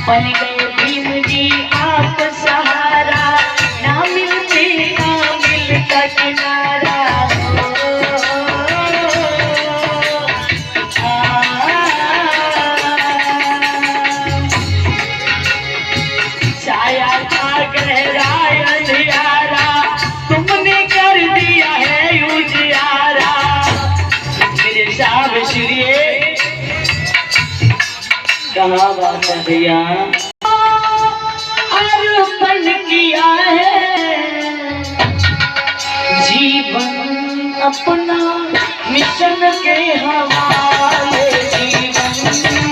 बन गए भीम जी आप सहारा, ना मिलते ना मिलता किनारा। छाया था गहरा अंधियारा, तुमने कर दिया है उजियारा। मेरे साहब श्री कहाँ बात है भैया, अर्पण किया है जीवन अपना मिशन के हवाले। जीवन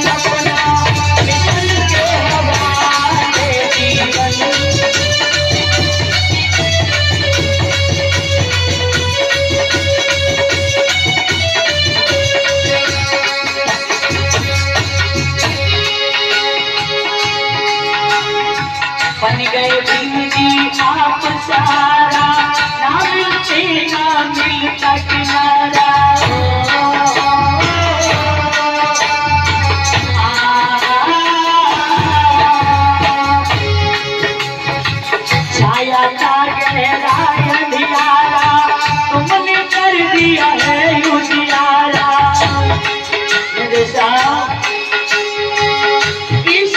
अपना मिशन के हवाले। जीवन बन गए भीम जी आप सहारा, ना मिलते ना मिलता किनारा। छाया था गहरा अंधियारा, तुमने कर दिया है उजियारा। मेरे साथ इस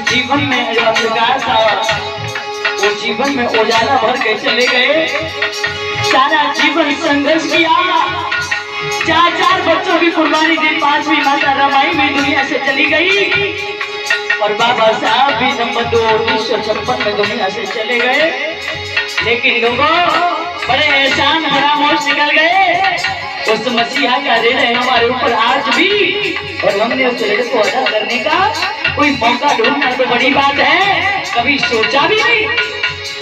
जीवन में जो अंधकार था वो जीवन में उजाला भर के चले गए। सारा जीवन संघर्ष किया, 4 बच्चों की कुर्बानी दी, 5वीं माता रमाई में दुनिया से चली गई। और बाबा साहब भी नंबर 2 1956 में दुनिया से चले गए। लेकिन लोगों बड़े एहसान फरामोश निकल गए। उस मसीहा का ऋण है हमारे ऊपर आज भी, और हमने उस ऋण को अदा करने का कोई मौका ढूंढना तो बड़ी बात है, कभी सोचा भी नहीं।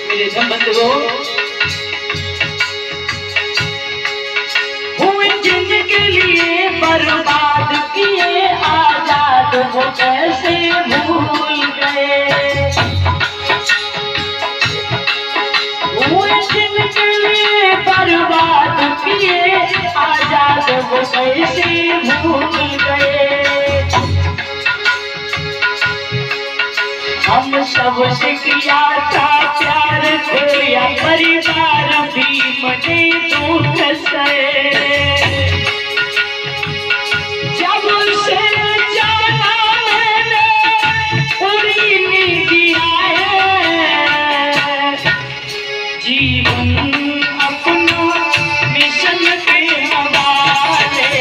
मेरे संबंधों हुए जिंदगी लिए बर्बाद किए आजाद, वो कैसे भूल गए। हुए जिंदगी लिए बर्बाद किए आजाद, वो कैसे भूल गए। हम सबसे किया था प्यार, खोया परिवार भीम ने दुख सहे। जब से जाना मैंने पूरी नीतियां है, जीवन अपना मिशन के हवाले।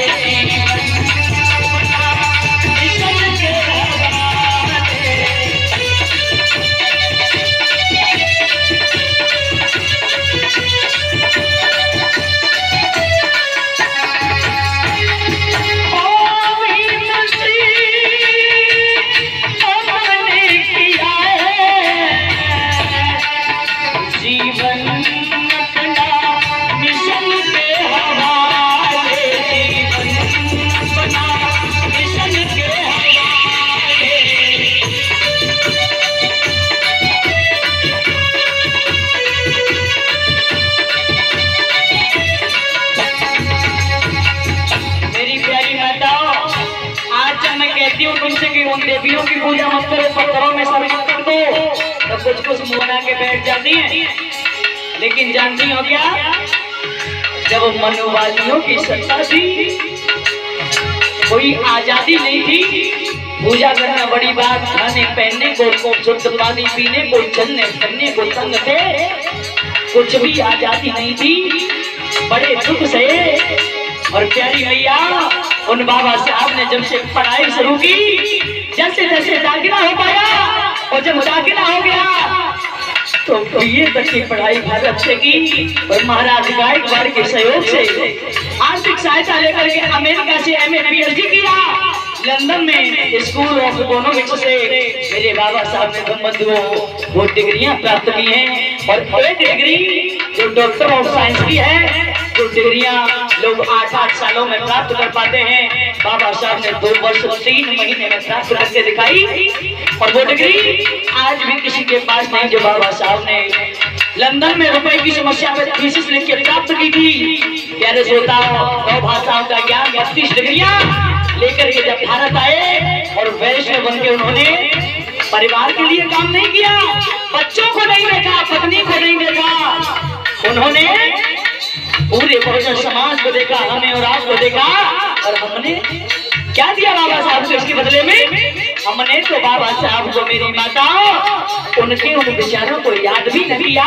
तुमसे कि उन देवियों की पूजा मत करो, पत्थरों में सर मत कर दो, तो कुछ मुंह के बैठ जाती हैं। लेकिन जानती हो क्या, जब मनुवादियों की सत्ता थी, कोई आजादी नहीं थी, पूजा करना बड़ी बात, खाने पहनने को, शुद्ध पानी पीने को, चलने फिरने को तंग थे, कुछ भी आजादी नहीं थी। बड़े दुख से और प्यारी मैया उन बाबा साहब ने जब से पढ़ाई शुरू की, जैसे जैसे दाखिला हो पाया और जब दाखिला हो गया तो बीए तक की पढ़ाई भारत से की और महाराज गायकवाड़ के सहयोग से आर्थिक सहायता लेकर के अमेरिका से एमए पीएचडी किया। लंदन में स्कूल ऑफ इकोनॉमिक्स से मेरे बाबा साहब ने बंधुओं वो डिग्रियां प्राप्त की हैं और एक डिग्री जो डॉक्टर ऑफ साइंस की है, जो डिग्रियां लोग 8-8 सालों में प्राप्त कर पाते हैं, बाबा साहब ने 2 वर्ष 3 महीने में प्राप्त करके दिखाई। और वो डिग्री आज भी किसी के पास नहीं जो बाबा साहब ने लंदन में रुपए की समस्या में थीसिस लिख के प्राप्त की थी। प्यारे श्रोताओं, 9 भाषाओं का ज्ञान, 32 डिग्रियां लेकर के जब भारत आए और वैश्य बन के उन्होंने परिवार के लिए काम नहीं किया, बच्चों को नहीं देखा, पत्नी को नहीं देखा, उन्होंने पूरे बहुजन समाज को देखा, हमें और आपको देखा। और हमने क्या दिया बाबा साहब को इसके बदले में? हमने तो बाबा साहब को, मेरी माता, उनके उन विचारों को याद भी नहीं किया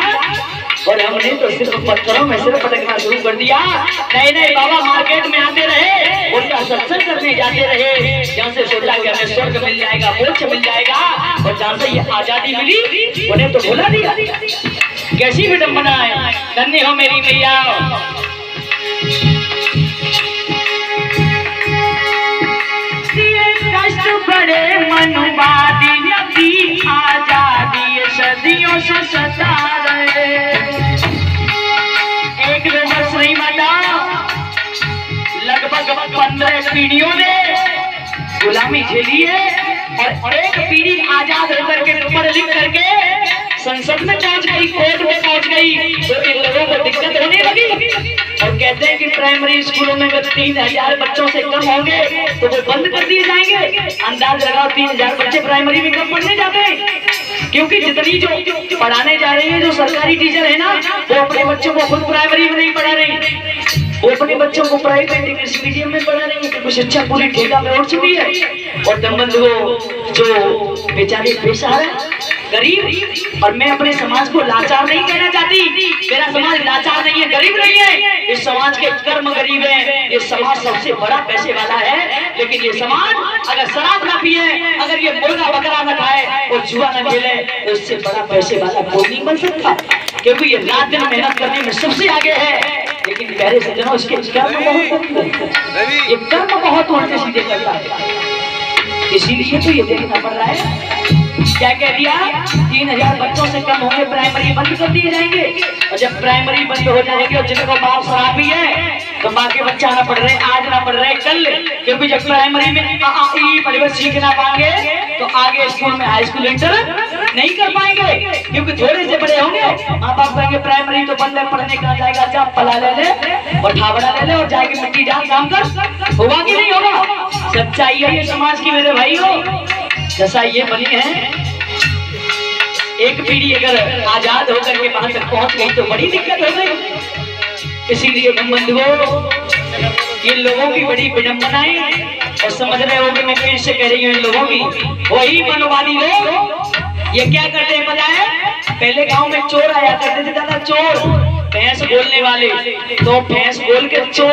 और हमने तो सिर्फ पत्थरों में सिर्फ पटकना शुरू कर दिया। नए नए बाबा मार्केट में आते रहे, उनका सत्संग करने जाते रहे, जहाँ से सोचा कि हमें स्वर्ग मिल जाएगा, मोक्ष मिल जाएगा, और जहाँ से ये आजादी मिली उन्हें तो भुला दिया। कैसी विडंबना है। धन्य हो मेरी मैया। कष्ट बड़े मनुवादी नदी आजादी सदियों से सता रहे। एक दो वर्ष नहीं माता, लगभग 15 पीढ़ियों ने गुलामी झेली है और एक पीढ़ी आजाद होकर के पढ़ लिख करके संसद में पहुंच गई, कोर्ट में पहुंच गई, तो इन लोगों को दिक्कत होने लगी और कहते हैं कि प्राइमरी स्कूलों में अगर 3000 बच्चों से कम होंगे तो वो बंद कर दिए जाएंगे। अंदाज लगाओ 3000 बच्चे प्राइमरी में कम पढ़ने जाते हैं, क्योंकि जितनी जो पढ़ाने जा रही है, जो सरकारी टीचर है ना, वो अपने बच्चों को खुद प्राइमरी में नहीं पढ़ा रही, वो अपने बच्चों को प्राइवेट इंग्लिश मीडियम में पढ़ा रही है, क्योंकि शिक्षा पूरी ठेका में उठ चुकी है। और वो जो बेचारे पेशा है गरीब, और मैं अपने समाज को लाचार नहीं कहना चाहती, मेरा समाज लाचार नहीं है, गरीब नहीं है, इस समाज के कर्म गरीब है, ये समाज सबसे बड़ा पैसे वाला है। लेकिन ये समाज अगर शराब ना पिए, अगर ये मुर्गा बकरा न खाए और जुआ न खेले, तो इससे बड़ा पैसे वाला कोई नहीं बन सकता, क्योंकि ये रात दिन मेहनत करने में सबसे आगे है। लेकिन प्यारे सज्जनों, इसके कर्म बहुत, ये कर्म बहुत उल्टे सीधे करता है, इसीलिए तो ये देखना पड़ रहा है। क्या कह दिया? 3000 बच्चों से कम होंगे प्राइमरी बंद कर दिए जाएंगे, और जब प्राइमरी बंद हो जाएगी और जिनको बाप शराबी है तो बाकी बच्चा ना पढ़ रहे आज, ना पढ़ रहे कल, क्योंकि जब प्राइमरी में पढ़ सीख ना पाएंगे तो आगे स्कूल में हाई स्कूल इंटर नहीं कर पाएंगे, क्योंकि थोड़े से बड़े होंगे, माँ बाप कहेंगे प्राइमरी तो बंद है, पढ़ने कहाँ जाएगा, जा पला ले ले और ठावड़ा ले ले और जाके मिट्टी जान काम कर, होगा कि नहीं होगा? सच्चाई है ये समाज की मेरे भाइयों। जैसा ये बनी है, एक पीढ़ी अगर आजाद होकर के वहां तक पहुंच गई तो बड़ी दिक्कत हो गई। इसीलिए बंधुओं, ये लोगों की बड़ी विडंबनाएं, और समझ रहे हो कि मैं फिर से कह रही हूँ, इन लोगों की वही मनोवादी लोग ये क्या करते हैं पता है? पहले गांव में चोर आया करते थे, दादा चोर, भैंस बोलने वाले, तो भैंस बोल के चोर